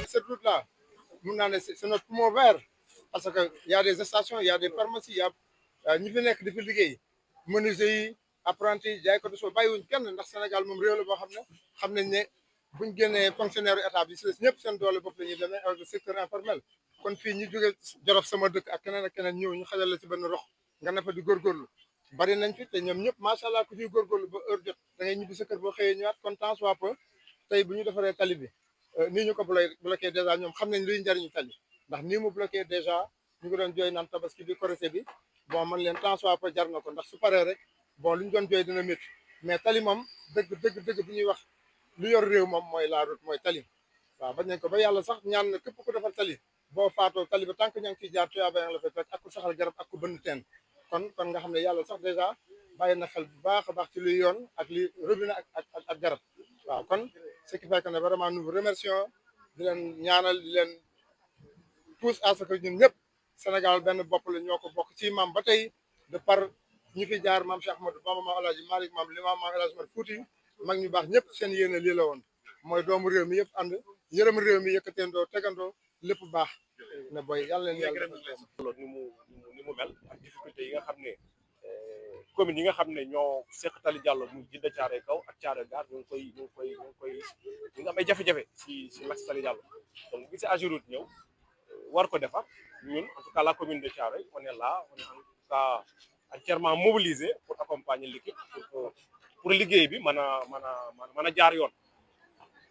Cette route-là, c'est notre poumon vert parce qu'il y a des stations, il y a des pharmacies, il y a ñi fi nekk di fi liggéey menuisier yi apprenti yi jaay ko de soo bàyyiwuñ kenn ndax Sénégal moom réew la boo xam nañ ne buñ génnee fonctionnaire état bi si des ñëpp seen doole bopp la ñuy demee avec le secteur informel kon fii ñi jóge Jolof sama dëkk ak keneen ñëw ñu xajal la ci benn rox nga ne fa di góorgóorlu bari nañ fi te ñoom ñëpp macha allah ku ciy góorgóorlu ba heure jot da ngay ñibbi sa kër boo xëyee ñëwaat kon temps soit peu tey bu ñu defaree tali bi nii ñu ko bloqué dèjà ñoom xam nañ luy njariñu tali ndax nii mu bloqué dèjà ñu ngi doon jooy naan tabaski bi korité bi bon man leen temps soit peu jar na ko ndax su paree rek bon lu ñu doon jooy dina métti mais tali moom dëgg bu ñuy wax lu yor réew moom mooy la route mooy tali waaw bañ nañ ko ba yàlla sax ñaan na képp ku defar tali boo faatoo tali ba tant que ña ngi ciy jaar tuyaaba yaa ngi la fay fekk ak ku saxal garab ak ku bënn teen kon nga xam ne yàlla sax dèjà bàyyi na xel bu baax a baax ci luy yoon ak li robinet ak garab waaw kon ce qui fait que ne vraiment nous vous remercions di leen ñaanal di leen pousse à ce que ñun ñëpp Sénégal benn bopp la ñoo ko bokk ci maam ba tey de par ñi fi jaar maam Cheikh Ahmadou Bamba maam El Hadji Malick maam Limam maam El Hadji Malick Fouti mag ñu baax ñëpp seen yéene lii la woon mooy doomu réew mi yëpp ànd yërëm réew mi yëkkateendoo tegandoo lépp baax ne boy yàlla leen yàlla ni mu mel ak difficulté yi nga xam ne commune yi nga xam ne ñoo seq Tali Diallo mu Djiddah Thiaroye Kaw ak Thiaroye Gare ñu ngi am ay jafe-jafe si l'axe Tali Diallo donc bi si AGEROUTE ñëw war ko defar ñun en tout cas la commune de Thiaroye on est là on est en tout cas entièrement mobilisé pour accompagner l'équipe pour liggéey bi mën a jaar yoon.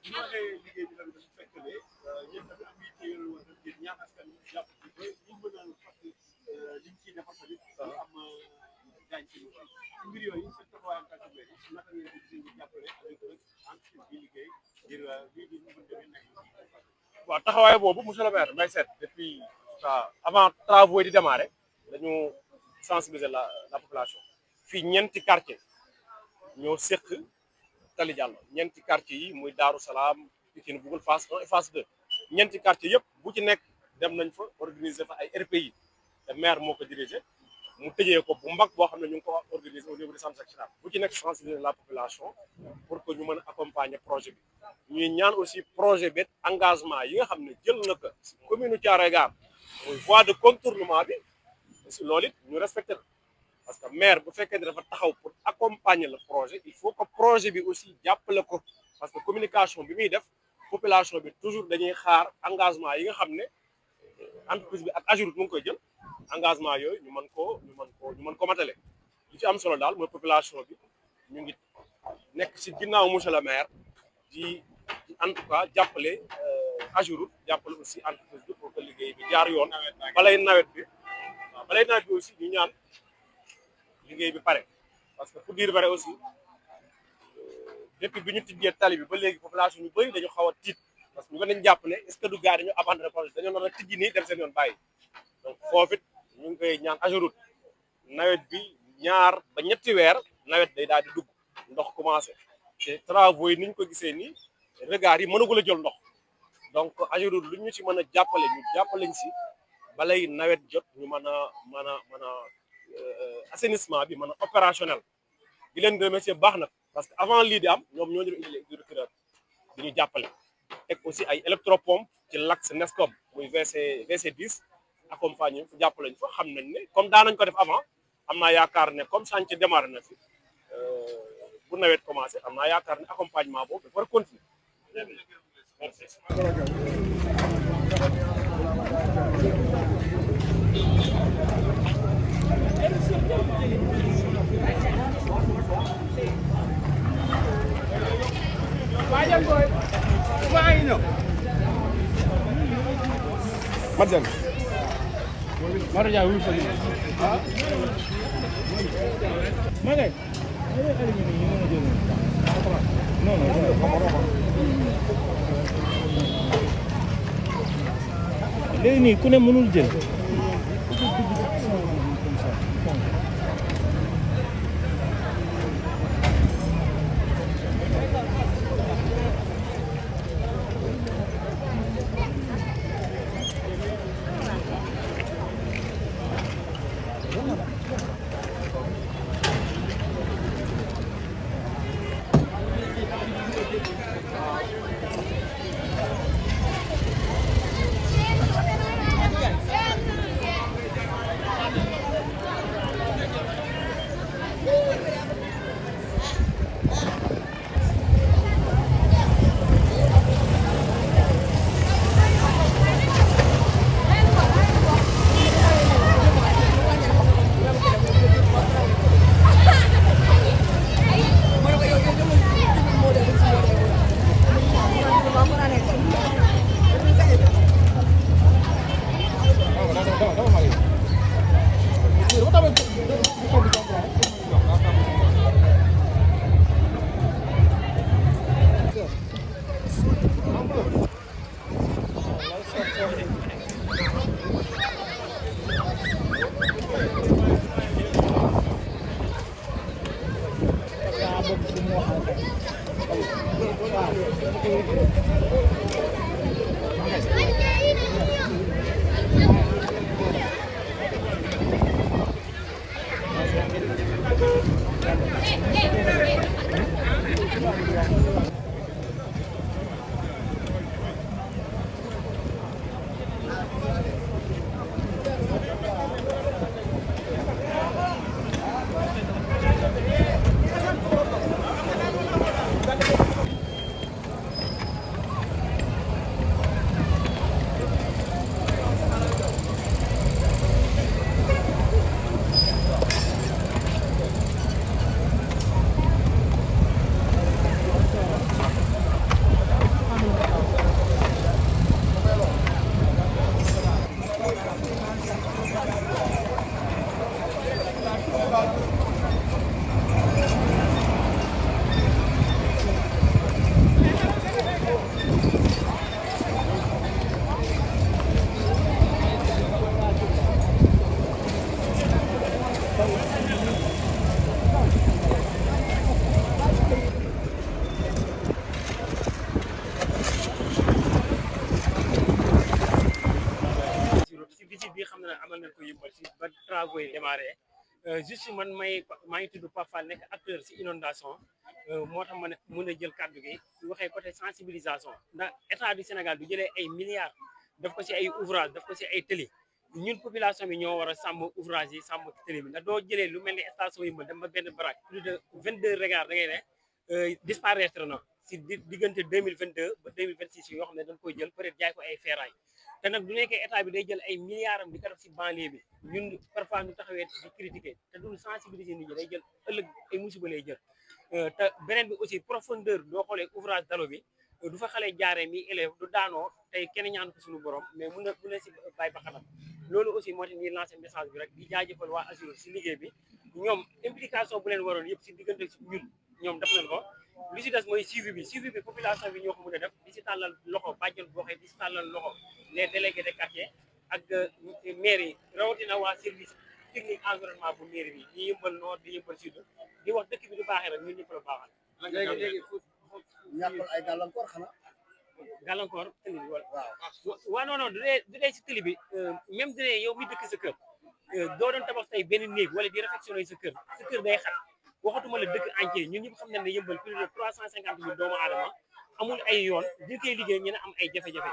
liggéey bi dafa fekk ne ñëpp dafa am yitte yoon woon ngir ñaax askan wi jàpp ci ba ñu mën a fàtt liñ ciy defar tamit ñu am gaañ ci mbir yooyu seen taxawaay en tant que maire naka ngeen ko gisee ñu jàppale avec entreprise bi liggéey ngir lii di mën demee nekk. waaw taxawaay boobu monsieur le maire may seet depuis avant travaux yi di démarrer dañu sensibiliser la population fii ñeenti quartier ñoo séq Tali Diallo ñeenti quartier yi muy Daaru Salaam Pikine Bougoul phase 1 et phase 2 ñeenti quartier yëpp bu ci nekk dem nañ fa organiser fa ay RPI te maire moo ko dirigé mu tëjee ko bu mag boo xam ne ñu ngi ko organiser au niveau du centre sectional bu ci nekk sensibiliser la population pour que ñu mën a accompagner projet bi ñuy ñaan aussi projet bi engagement yi nga xam ne jël na ko commune Thiaroye Gare muy voie de contournement bi aussi loolu it ñu respecté parce que maire bu fekkee ne dafa taxaw pour accompagner le projet il faut que projet bi aussi jàppale ko parce que communication bi muy def population bi toujours dañuy xaar engagement yi nga xam ne entreprise bi ak AGEROUTE mu ngi koy jël engagement yooyu ñu mën ko matale li ci am solo daal mooy population bi ñu ngi nekk ci ginnaaw monsieur le maire di en tout cas jàppale AGEROUTE jàppale aussi entreprise bi pour que liggéey bi jaar yoon balay nawet bi aussi ñu ñaan liggéey bi pare parce que pour dire vrai aussi depuis bi ñu tijjee tali bi ba léegi population ñu bëri dañu xaw a tiit parce que ñu ko dañ jàpp ne est-ce que du gars dañu abandonné projet dañoo nar a tijji nii dem seen yoon bàyyi donc foofu it ñu ngi koy ñaan AGEROUTE nawet bi 2 ba 3 weer nawet day daal di dugg ndox commencé te travaux yi ni ñu ko gisee nii regard yi mënagul a jël ndox donc AGEROUTE lu ñu ci mën a jàppale ñu jàppaleñ si balay nawet jot ñu mën a assainissement bi mën a opérationnel di leen remercier baax nag parce que avant lii di am ñoom ñoo ñu indi directeur di ñu jàppale teg aussi ay électropompe ci l'axe Nescom muy VC 10 accompagné fu jàppale ñu fa xam nañ ne comme daan nañ ko def avant am naa yaakaar ne comme chantier démarré na fi bu nawet commencé am naa yaakaar ne accompagnement boobu dafa war a continuer. Vaya, Madame. Maraja wul fa Magay non léegi nii ku ne mënul jël travaux yi démarré juste man maa ngi tudd Pape Fall nekk acteur si inondation moo tax ma ne mën a jël kàddu gi su waxee côté sensibilisation ndax état du Sénégal du jëlee ay milliards daf ko si ay ouvrage daf ko si ay tëli ñun population bi ñoo war a sàmm ouvrage yi sàmm tëli bi ndax doo jëlee lu mel ni station yi ma dem ba benn baraak plus de 22 regards da ngay ne disparaître na si diggante 2022 ba 2026 yoo xam ne dañ koy jël peut-être jaay ko ay ferraille te nag du nekkee état bi day jël ay milliards am di ko def si banlieue bi ñun parfois ñu taxawee di critiquer te duñu sensibiliser nit ñi day jël ëllëg ay musiba lay jël te beneen bi aussi profondeur doo xoolee ouvrage dalo bi du fa xale jaaree mi élève du daanoo tey kenn ñaan ko suñu borom mais mun na si bàyyi ba xanam loolu aussi moo tax ñuy lancer message bi rek di jaajëfal waa AGEROUTE si liggéey bi ñoom implication bu leen waroon yëpp si diggante si ñun ñoom def nañ ko li si des mooy suivi bi population bi ñoo ko mën a def di si tàllal loxo bàjjen goxe di si tàllal loxo les délégués de quartier ak maire yi rawatina waa service technique environnement bu mairie bi di yëmbal nord di yëmbal sud di wax dëkk bi du baaxee rek ñun ñëpp la baaxal. léegi ñàkkul ay gàllankoor xanaa. gàllankoor tëli bi wala waaw non du dee si tëli bi même du dee yow mi dëkk sa kër doo doon tabax tey benn néeg wala di réfectionner sa kër day xat waxatuma la dëkk entier ñun ñëpp xam nañ ne yëmbal plus de 350 000 doomu aadama amul ay yoon di koy liggéey ñu ne am ay jafe-jafe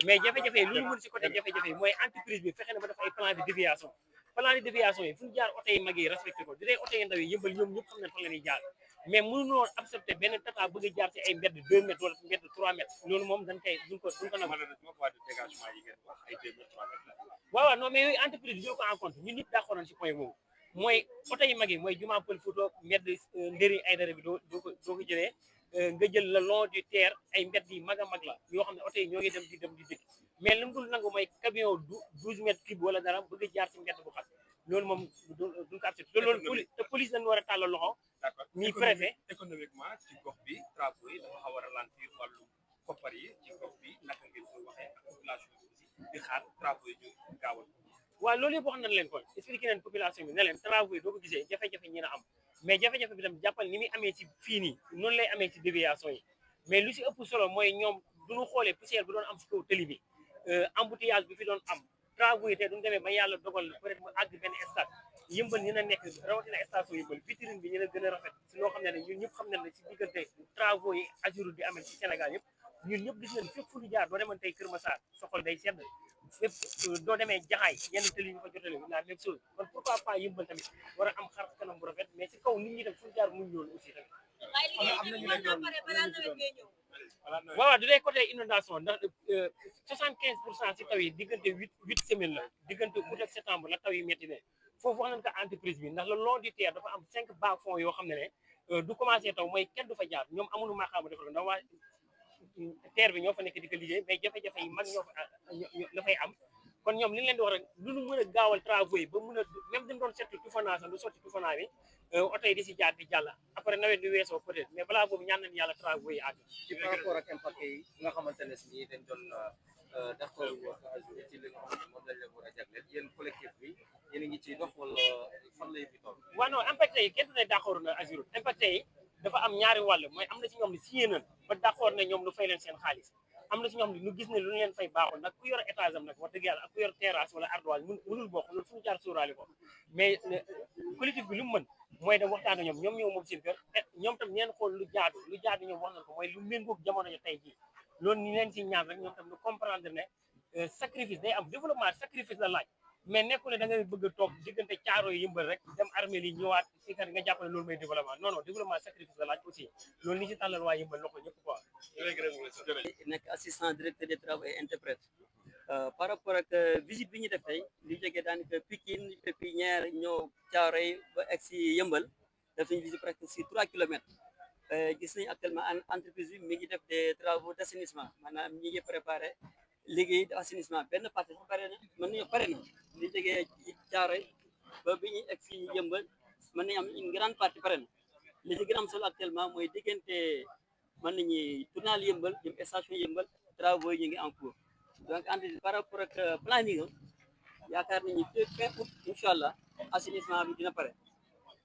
mais jafe-jafe yi lu ñu mën si côté jafe-jafe yi mooy entreprise bi fexe na ba def ay plan de déviation yi fu ñu jaar oto yi mag yi respecté ko di dee oto yi ndaw yi yëmbal ñoom ñëpp xam nañ fan la ñuy jaar mais mënuñoo accepté benn tata bëgg a jaar si ay mbedd 2 mètres wala mbedd 3 mètres loolu moom dañ koy duñ ko nag malheureusement voie de dégagement yi ngeen wax ay 2 mètres 3 mètres waaw non mais yooyu entreprise bi jël ko en compte ñun ñëpp daa xooloon si point boobu mooy oto yi mag yi mooy jumaa pël photo mbedd ndëri ay dara bi doo ko jëlee nga jël le long du terre ay mbedd yi mag a mag la yoo xam ne oto yi ñoo ngi dem di dëkk mais li mu dul nangu mooy camion 12 mètres cube wala dara bëgg a jaar ci mbedd bu xat loolu moom duñ ko accepté te loolu te police lañu war a tàllal loxo d'accord ni préfet économiquement ci gox bi travaux yi dafa xaw a ralentir wàllu koppar yi ci gox bi naka ngeen ko waxee ak population bi aussi di xaar travaux yi ñu gaawal waaw loolu yëpp wax nañ leen ko expliqué leen population bi ne leen travaux yi doo ko gisee jafe-jafe ñi na am mais jafe-jafe bi tam jàppal ni muy amee ci fii nii noonu lay amee ci déviation yi mais lu si ëpp solo mooy ñoom duñu xoolee poussière bi doon am si kaw tëli bi embouteillage bi fi doon am travaux yi te duñu demee ba yàlla dogal peut être mu àgg benn stade yëmbal ñi na nekk rawatina station yëmbal vitrine bi ñu na gën a rafet si loo xam ne ñun ñëpp xam nañ ne si diggante travaux yi Ageroute di amee si Sénégal yëpp ñun ñëpp gis nañ fépp fu ñu jaar doo demoon tey Kër Massar soxol day sedd fépp doo demee jaxaay yenn tëli yi fa jotale la même chose kon pourquoi pas yëmbal tamit war a am xar kanam bu rafet mais si kaw nit ñi dem fu ñu jaar muñ loolu aussi tamit waaw du dee côté inondation ndax 75% si taw yi diggante 8 semaines la diggante août ak septembre la taw yi metti ne foofu wax nañ ko entreprise bi ndax le long du terre dafa am 5 bas-fonds yoo xam ne du commencé taw mooy kenn du fa jaar ñoom amuñu maaxaama defal ko ndax waa terre bi ñoo fa nekk di ko liggéey mais jafe-jafe yi mag ñoo fa la fay am kon ñoom li ñu leen di wax rek lu ñu mën a gaawal travaux yi ba mën a même dañu doon seetlu tufanaa sax lu sotti tufanaa bi oto yi di si jaar di jàll après nawet bi weesoo peut-être mais balaa boobu ñaan nañu yàlla travaux yi àgg ci par rapport ak impact yi nga xamante ne si dañ doon d'accord wax ci li nga xamante moom lañ leen war a jagleel yéen collectif bi yéen a ngi ciy dox wala fan lay fi toll waaw non impacté yi kenn du ne d'accord na Ageroute impacté yi dafa am ñaari wàll mooy am na ci ñoom ne signé nañ ba d'accord ne ñoom lu fay leen seen xaalis am na ci ñoom ne ñu gis ne lu leen fay baaxul nag ku yor étage am nag wax dëgg yàlla ak ku yor terrasse wala ardoise mënul bokk loolu fu ñu jaar sóoraale ko mais collectif bi lu mu mën mooy dem waxtaan ak ñoom ñëw moom seen kër ñoom tam ñeen xool lu jaadu ñoom wax nañ ko mooy lu méngoog jamono ja tey jii loolu ñu leen ci ñaan rek ñoom tam ñu comprendre ne sacrifice day am développement sacrifice la laaj mais nekkul ne da ngay bëgg a toog diggante caaro yi yëmbal rek dem armée yi ñëwaat si kat nga jàppale loolu mooy développement non non développement sacrifice la laaj aussi loolu ni si tàllal waa yëmbal loxo ñëpp quoi nekk assistant directeur des travaux et interprète par rapport ak visite bi ñu def tey li jógee daanaka Pikine Pépinière ñëw Thiaroye ba egg si yëmbal def nañu visite presque si 3 kilomètres gis nañu actuellement entreprise bi mi ngi def des travaux d' assainissement maanaam ñi ngi préparé liggéey de assainissement benn partie su pare na mën nañu pare na li jógee Thiaroye ba bi ñuy egg si yëmbal mën nañu am une grande partie pare na li ci gën a am solo actuellement mooy diggante mën nañu tournal yëmbal jëm station yëmbal travaux yi ñu ngi en cours donc par rapport ak planning yaakaar nañu fin août incha allah assainissement bi dina pare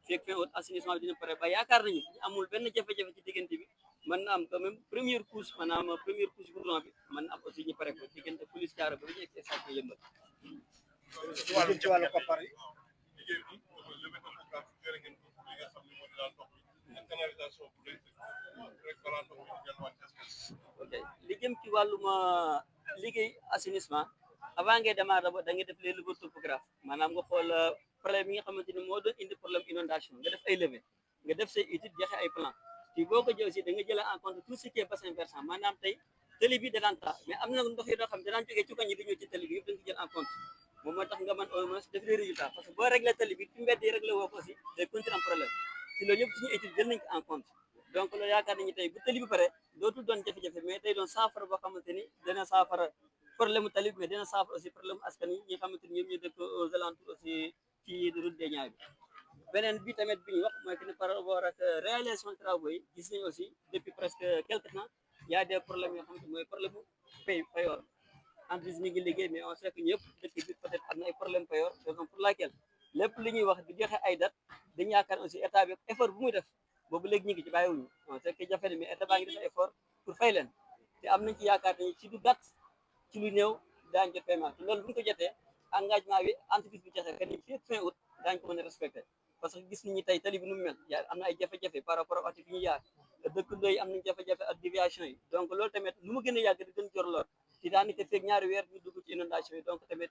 fekk fin août assainissement bi dina pare ba yaakaar nañu amul benn jafe-jafe ci diggante bi mën na am quand même première couche maanaam première couche goudron bi mën na am aussi ñu pare ko diggante police Thiaroye ba ñu egg station yëmbal ci wàllu koppar yi ok li jëm ci wàllum liggéey assainissement avant ngay démarrer ba da ngay def les levées topographes maanaam nga xool problème yi nga xamante ni moo doon indi problème inondation nga def ay levée nga def say étude joxe ay plan te boo ko jël aussi da nga jël en compte tout ce qui est bassin versant maanaam tey tali bi danaan taa mais am na ndox yi doo xam danaan jógee ci koñ yi di ñëw ci tali bi yëpp dañ ko jël en compte moom moo tax nga mën au moins def les résultats parce que boo réglé tali bi ci mbedd yi réglé woo ko aussi day continuer am problème ci loolu yëpp suñu étude jël nañ ko en compte donc loolu yaakaar nañu tey bu tali bi pare dootul doon jafe-jafe mais day doon saafara boo xamante ni dana saafara problème mu tali bi mais dina saafara aussi problème askan yi ñi nga xamante ni ñoom ñu dëkk aux alentours aussi ci route des Niayes bi beneen bi tamit bi ñu wax mooy que ni par rapport ak réalisation travaux yi gis nañu aussi depuis presque quelque temps y a des problèmes yoo xamante mooy problème mu payoor entreprise mi ngi liggéey mais on sait que ñëpp dëkk bi peut-être am na ay problème payoor raison pour laquelle lépp li ñuy wax di joxe ay date dañu yaakaar aussi état bi effort bu muy def boobu léegi ñu ngi ci bàyyiwuñu on sait que jafe na mais état baa ngi def effort pour fay leen te am nañ ci yaakaar nañu ci du gàtt ci lu néew daañu jot paiement te loolu bu ñu ko jotee engagement bi entreprise bi joxe que ni fii fin août daañu ko mën a respecté parce que gis nañu tey tali bi nu mu mel yaa am na ay jafe-jafe par rapport ak waxtu fi ñu yaar dëkkandoo yi am nañu jafe-jafe ak déviation yi donc loolu tamit nu mu gën a yàgg di gën jor lool ci daanaka feeg ñaari weer ñu dugg ci inondation yi donc tamit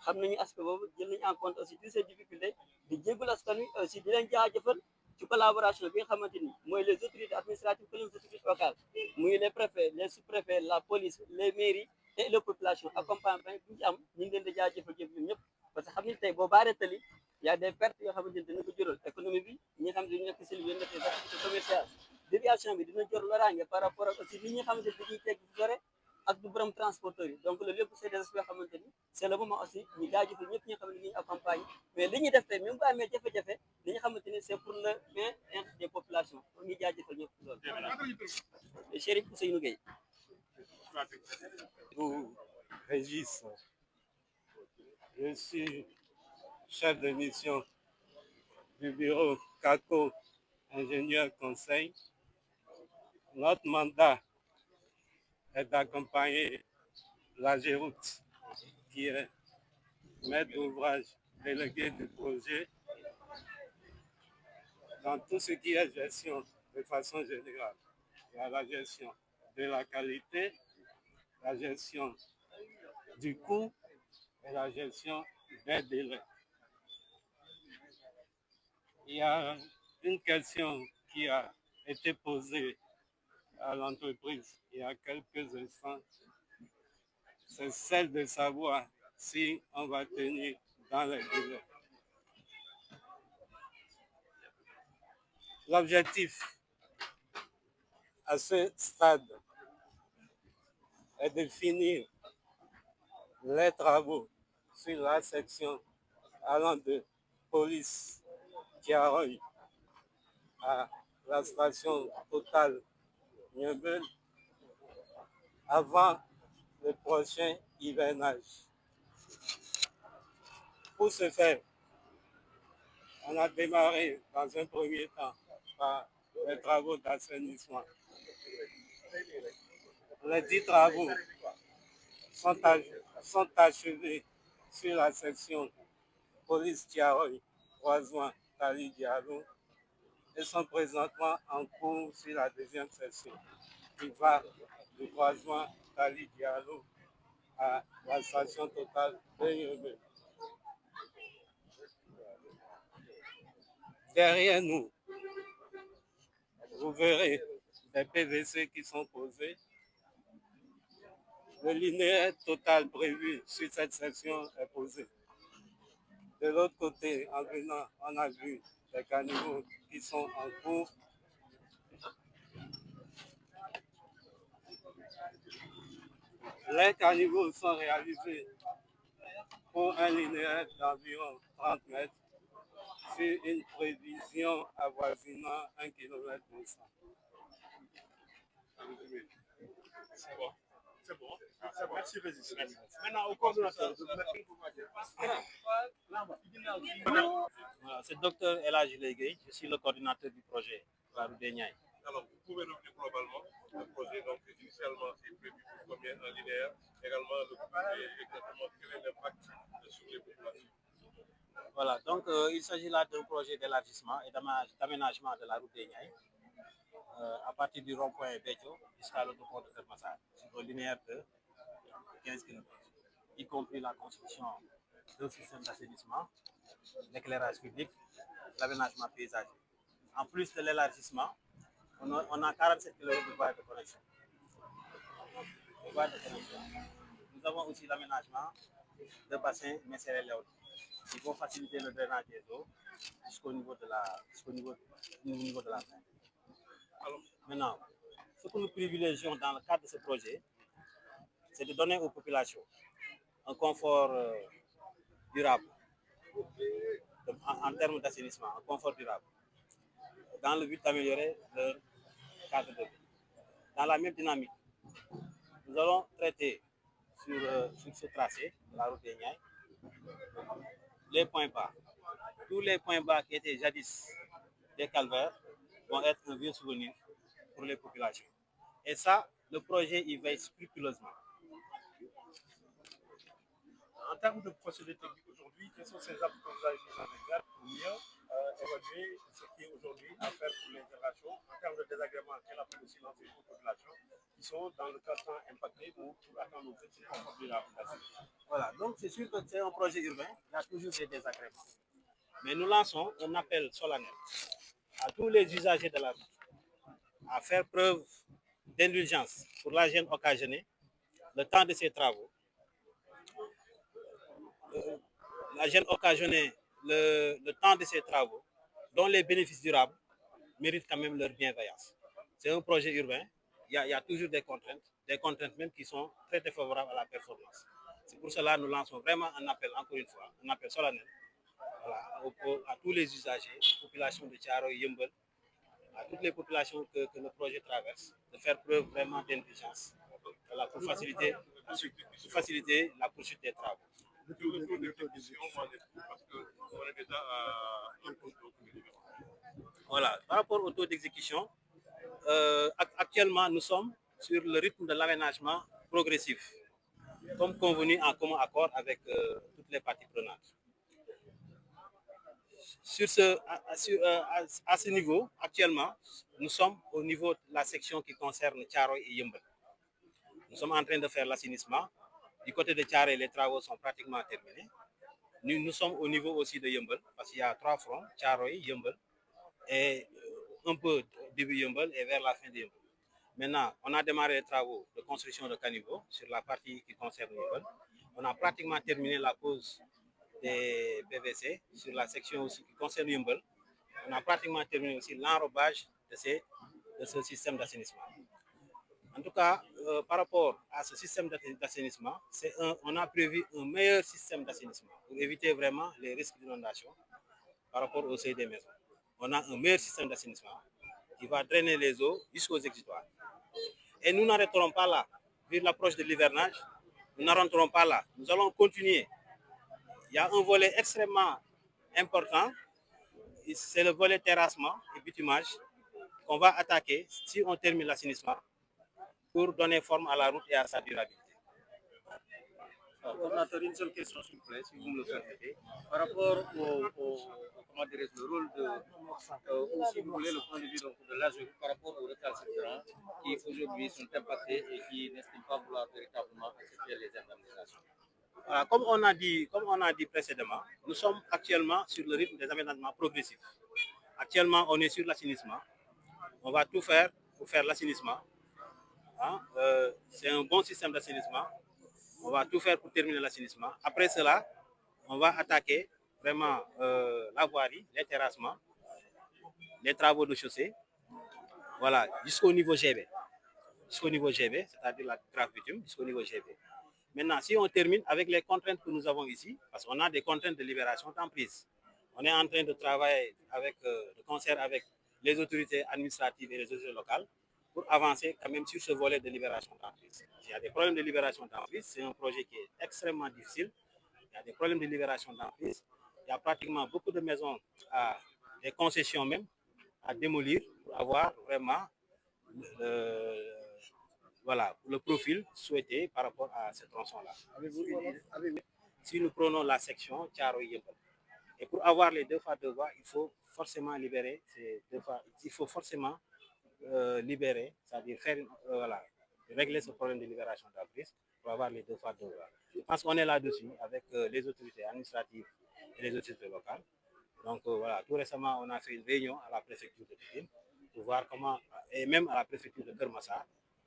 xam nañu aspect boobu jël nañu en compte aussi toutes ces difficultés di jéggul askan wi aussi di leen jaajëfal ci collaboration bi nga xamante ni mooy les autorités administratives que les autorités locales muy les préfets les sous-préfets la police les mairies et les populations accompagnement bi ñu ci am ñu ngi leen di jaajëfal jëf ñun ñëpp parce que xam ne tey boo baaree tali y a des pertes yoo xamante ni dina ko jural économie bi ñi nga xam ne ñu nekk si li nekk des activités commerciales déviation bi dina jor loraange par rapport ak aussi nit ñi xamante ni dañuy teg sore ak du borom transporteur yi donc loolu lépp c'est des aspects yoo xamante ni c'est le moment aussi ñu jaajëfal ñëpp ñi nga xam ne ñu accompagne mais li ñuy def tey même bu amee jafe-jafe li nga xamante ni c'est pour le bien-être des populations pour ñu jaajëfal ñëpp loolu Chérif Ousseynou Gueye Régis, je suis chef de mission du bureau CACO, ingénieur conseil. Notre mandat est d'accompagner la GEROUTE, qui est maître d'ouvrage délégué du projet, dans tout ce qui est gestion de façon générale. Il y a la gestion de la qualité, la gestion du coût et la gestion des délais. Il y a une question qui a été posée à l'entreprise il y a quelques instants, c'est celle de savoir si on va tenir dans les délais. L'objectif à ce stade est de finir les travaux sur la section allant de police Thiaroye à la station Total Niembel avant le prochain hivernage. Pour ce faire, on a démarré dans un premier temps par les travaux d'assainissement. Les 10 travaux sont achevés sur la section police Thiaroye, croisement Tali Diallo et sont présentement en cours sur la deuxième section qui va du croisement Tali Diallo à la station totale de Niembel. Derrière nous, vous verrez des PVC qui sont posés. Le linéaire total prévu sur cette section est posé. De l'autre côté, en venant, on a vu des caniveaux qui sont en cours. Les caniveaux sont réalisés pour un linéaire d'environ 30 mètres sur une prévision avoisinant 1 km 200. C'est bon. Merci, Régis. Maintenant, au coordonnateur. Voilà, c'est Dr Elhadji Gueye, je suis le coordinateur du projet La Route des Niayes. Alors, vous pouvez nous dire globalement le projet, donc initialement c'est prévu pour combien en linéaire, également le projet, exactement quel est l'impact sur les populations. Voilà, donc il s'agit là d'un projet d'élargissement et d'aménagement de la route des Niayes à partir du rond-point Béthio jusqu'à l'autoport de Keur Massar, sur un linéaire de 15 km, y compris la construction d'un système d'assainissement, l'éclairage public, l'aménagement paysager. En plus de l'élargissement, on a 47 km de voies de connexion. Nous avons aussi l'aménagement de bassins Messeré-Léon qui vont faciliter le drainage des eaux jusqu'au niveau de la mer. Alors, maintenant, ce que nous privilégions dans le cadre de ce projet, c'est de donner aux populations un confort durable en termes d'assainissement, un confort durable, dans le but d'améliorer leur cadre de vie. Dans la même dynamique, nous allons traiter sur ce tracé de la route des Niayes les points bas. Tous les points bas qui étaient jadis des calvaires vont être un vieux souvenir pour les populations. Et ça, le projet y veille scrupuleusement. En termes de procédés techniques aujourd'hui, quels sont ces apps que vous avez mis en exergue pour mieux évaluer ce qui est aujourd'hui à faire pour l'intégration en termes de désagrément, quel appel aussi lancer aux populations qui sont dans le cas impactés pour attendre le confort de la population. Voilà, donc c'est sûr que c'est un projet urbain, il y a toujours des désagréments. Mais nous lançons un appel solennel à tous les usagers de la route à faire preuve d'indulgence pour la gêne occasionnée, le temps de ces travaux. La gêne occasionnée, le temps de ces travaux, dont les bénéfices durables méritent quand même leur bienveillance. c'est un projet urbain. Il y a toujours des contraintes même qui sont très défavorables à la performance. C'est pour cela que nous lançons vraiment un appel, encore une fois, un appel solennel, voilà, à tous les usagers, population de Thiaroye Yeumbeul, à toutes les populations que le projet traverse, de faire preuve vraiment d'intelligence, voilà, pour faciliter la poursuite des travaux. Voilà, par rapport au taux d'exécution, actuellement nous sommes sur le rythme de l'aménagement progressif, comme convenu en commun accord avec toutes les parties prenantes. À ce niveau, actuellement, nous sommes au niveau de la section qui concerne Thiaroye et Yeumbeul. Nous sommes en train de faire l'assainissement. Du côté de Thiaroye, les travaux sont pratiquement terminés. Nous sommes au niveau aussi de Yeumbeul, parce qu'il y a 3 fronts, Thiaroye, Yeumbeul, et un peu début Yeumbeul et vers la fin de Yeumbeul. Maintenant, on a démarré les travaux de construction de caniveaux sur la partie qui concerne Yeumbeul. On a pratiquement terminé la pose des PVC sur la section aussi qui concerne Yeumbeul. On a pratiquement terminé aussi l'enrobage de ce système d'assainissement. En tout cas, par rapport à ce système d'assainissement, on a prévu un meilleur système d'assainissement pour éviter vraiment les risques d'inondation par rapport au seuil des maisons. On a un meilleur système d'assainissement qui va drainer les eaux jusqu'aux exutoires. Et nous n'arrêterons pas là. Vu l'approche de l'hivernage, nous n'arrêterons pas là. Nous allons continuer. Il y a un volet extrêmement important, c'est le volet terrassement et bitumage qu'on va attaquer si on termine l'assainissement pour donner forme à la route et à sa durabilité. Coordinateur, une seule question s'il vous plaît, si vous me le permettez. Par rapport comment dirais-je, le rôle de, ou si vous voulez, le point de vue donc, de l'AGEROUTE par rapport aux récalcitrants qui aujourd'hui sont impactés et qui n'estiment pas vouloir véritablement accepter les indemnisations. Voilà, comme on a dit précédemment, nous sommes actuellement sur le rythme des aménagements progressifs. Actuellement, on est sur l'assainissement. On va tout faire pour faire l'assainissement. Hein? C'est un bon système d'assainissement. On va tout faire pour terminer l'assainissement. Après cela, on va attaquer vraiment la voirie, les terrassements, les travaux de chaussée, voilà, jusqu'au niveau GB. Jusqu'au niveau GB, c'est-à-dire la grave bitume, jusqu'au niveau GB. Maintenant, si on termine avec les contraintes que nous avons ici, parce qu'on a des contraintes de libération d'emprise, on est en train de travailler de concert avec les autorités administratives et les autorités locales pour avancer quand même sur ce volet de libération d'emprise. Il y a des problèmes de libération d'emprise, c'est un projet qui est extrêmement difficile. Il y a des problèmes de libération d'emprise. Il y a pratiquement beaucoup de maisons, des concessions même, à démolir pour avoir vraiment le profil souhaité par rapport à ce tronçon-là. Si nous prenons la section Thiaroye Yeumbeul, et pour avoir les 2 fois 2 voies, il faut forcément libérer ces 2 fois. Il faut forcément libérer, c'est-à-dire faire régler ce problème de libération d'emprise pour avoir les 2 fois 2 voies. Je pense qu'on est là-dessus avec les autorités administratives et les autorités locales. Donc voilà, tout récemment, on a fait une réunion à la préfecture de Pikine pour voir comment, et même à la préfecture de Keur Massar,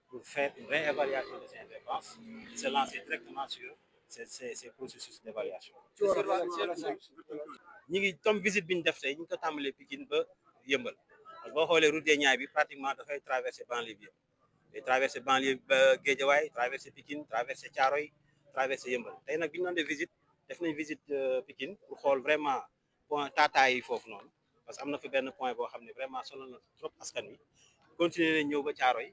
pour faire une réévaluation de ces dépenses et se lancer directement sur ces processus d'évaluation. Ñi ngi comme visite bi ñu def tey ñu ko tàmbalee Pikine ba Yeumbeul parce que boo xoolee route des Niayes bi pratiquement dafay traverser banlieue bi day traverser banlieue ba Guédiawaye traverser Pikine traverser Thiaroye traverser Yeumbeul tey nag bi ñu doon def nañ visite Pikine pour xool vraiment point taataay yi foofu noonu parce que am na fi benn point boo xam ne vraiment sonal na trop askan wi continuer nañ ñëw ba Thiaroye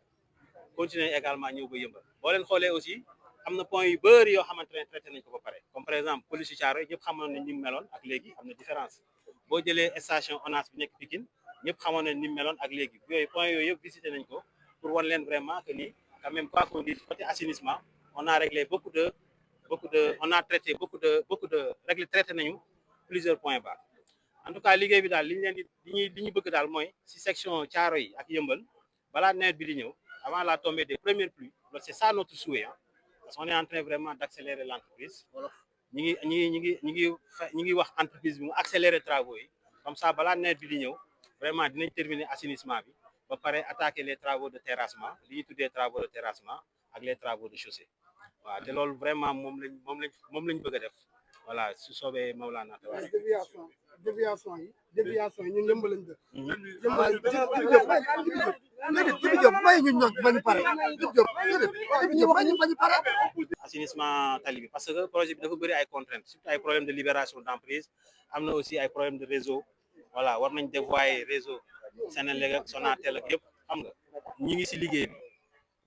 continuer également ñëw ba Yeumbeul boo leen xoolee aussi am na point yu bëri yoo xamante ne traité nañ ko ba pare comme par exemple police Thiaroye ñëpp xamoon nañ ni mu meloon ak léegi am na différence boo jëlee station ONAS bi nekk Pikine ñëpp xamoon nañ ni mu meloon ak léegi yooyu point yooyu yëpp visité nañ ko pour wan leen vraiment que ni quand même quoi qu'on dise côté assainissement on a réglé on a traité traité nañu plusieurs points bas en tout cas liggéey bi daal li ñu bëgg daal mooy si section Thiaroye ak Yeumbeul balaa nawet bi di ñëw avant la tombée des premières pluies c'est ça notre souhait hein. Parce qu'on est en train vraiment d'accélérer l'entreprise. Ñi ngi wax entreprise bi mu accélérer travaux yi comme ça balaa nawet bi di ñëw vraiment dinañ terminer assainissement bi ba pare attaquer les travaux de terrassement li ñuy tuddee travaux de terrassement ak les travaux de chaussée waaw te loolu vraiment moom lañ bëgg a def voilà su soobee Maolana déviation yi ñun yëmbal lañ dëkk. yëmbal Djibi Diop may ñu ñor bañu pare Djibi Diop may ñu bañu pare. assainissement tali bi parce que projet bi dafa bëri ay contraintes surtout ay problème de libération d'emprise am na aussi ay problème de réseau voilà war nañ dévoyer réseau Senelec ak Sonatel ak yëpp xam nga ñi ngi si liggéey bi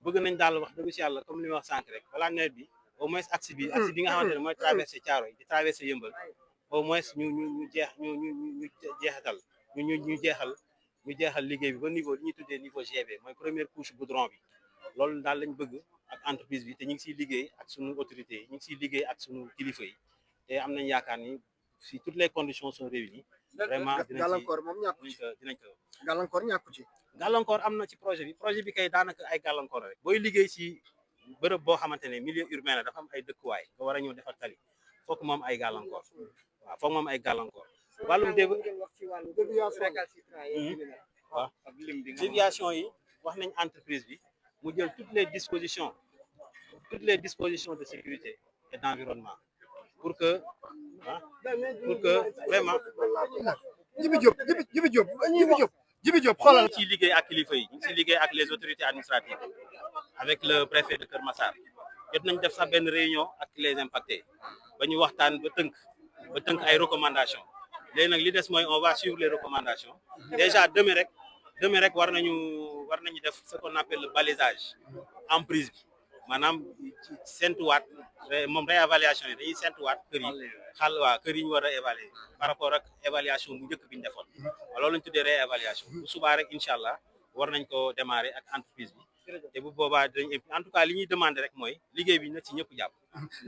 bëgg nañ daal wax dëgg si yàlla comme li ma wax sànq rek balaa nawet bi au moins axe bi nga xamante ne mooy traversé Thiaroye di traversé Yeumbeul au moins ñu jeexal liggéey bi ba niveau li ñuy tuddee niveau GB mooy première couche goudron bi loolu daal lañ bëgg ak entreprise bi te ñu ngi siy liggéey ak sunu autorités yi ñu ngi siy liggéey ak sunu kilifa yi te am nañ yaakaar ni si toutes les conditions sont réunies vraiment gàllankoor moom ñàkku ci dinañ ko gàllankoor ñàkku ci gàllankoor am na ci projet bi kay daanaka ay gàllankoor rek booy liggéey si bërëb boo xamante ne milieu urbain la dafa am ay dëkkuwaay nga war a ñëw defar tali foog moom ay gàllankoor waaw foog moom ay gàllankoor wàllum déviation yi wax nañ entreprise bi mu jël toutes les dispositions de sécurité et d'environnement pour que vraiment Djibi Diop xoolal ci liggéey ak kilifa yi ñu ngi ci liggéey ak les autorités administratives avec le préfet de Keur Massar jot nañ def sax benn réunion ak les impactés ba ñu waxtaan ba tënk ay recommandations léegi nag li des mooy on va suivre les recommandations déjà demain rek war nañu def ce qu'on appelle le balisage emprise bi maanaam sentuwaat moom réévaluation yi dañuy sentuwaat kër yi ñu war a évaluer par rapport ak évaluation bu njëkk bi ñu defoon loolu lañ tuddee réévaluation bu subaa rek incha allah war nañ ko démarrer ak entreprise bi te bu boobaa dañ en tout cas li ñuy demander rek mooy liggéey bi na ci ñëpp jàpp.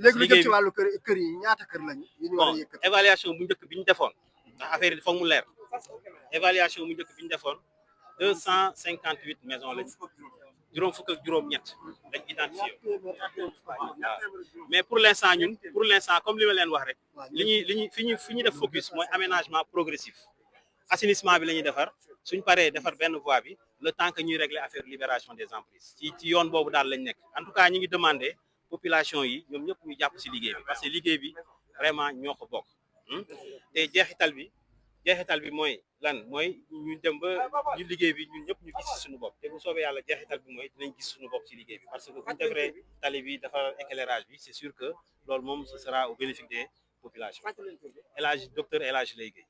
léegi lu jëm ci wàllu kër yi ñaata kër lañu. bon évaluation bu njëkk bi ñu defoon ndax affaire yi foog mu leer évaluation bu njëkk bi ñu defoon 258 maisons lañu. juróom fukk ak juróom-ñett dañ identifié waaw mais pour l'instant comme li ma leen wax rek fi ñuy def focus mooy aménagement progressif assainissement bi la ñuy defar suñ paree defar benn voie bi le temps que ñuy régler affaire libération des emprises ci yoon boobu daal lañ nekk en tout cas ñi ngi demander population yi ñoom ñëpp ñu jàpp si liggéey bi parce que liggéey bi vraiment ñoo ko bokk te jeexital bi mooy lan mooy ñu dem ba ñu liggéey bi ñun ñëpp ñu gis suñu bopp te bu soobee yàlla jeexital bi mooy dinañ gis suñu bopp ci liggéey bi parce que bu ñu defaree tali bi dafa éclairage bi c'est sûr que loolu moom ce sera au bénéfice des populations docteur El Hadj Leye Gueye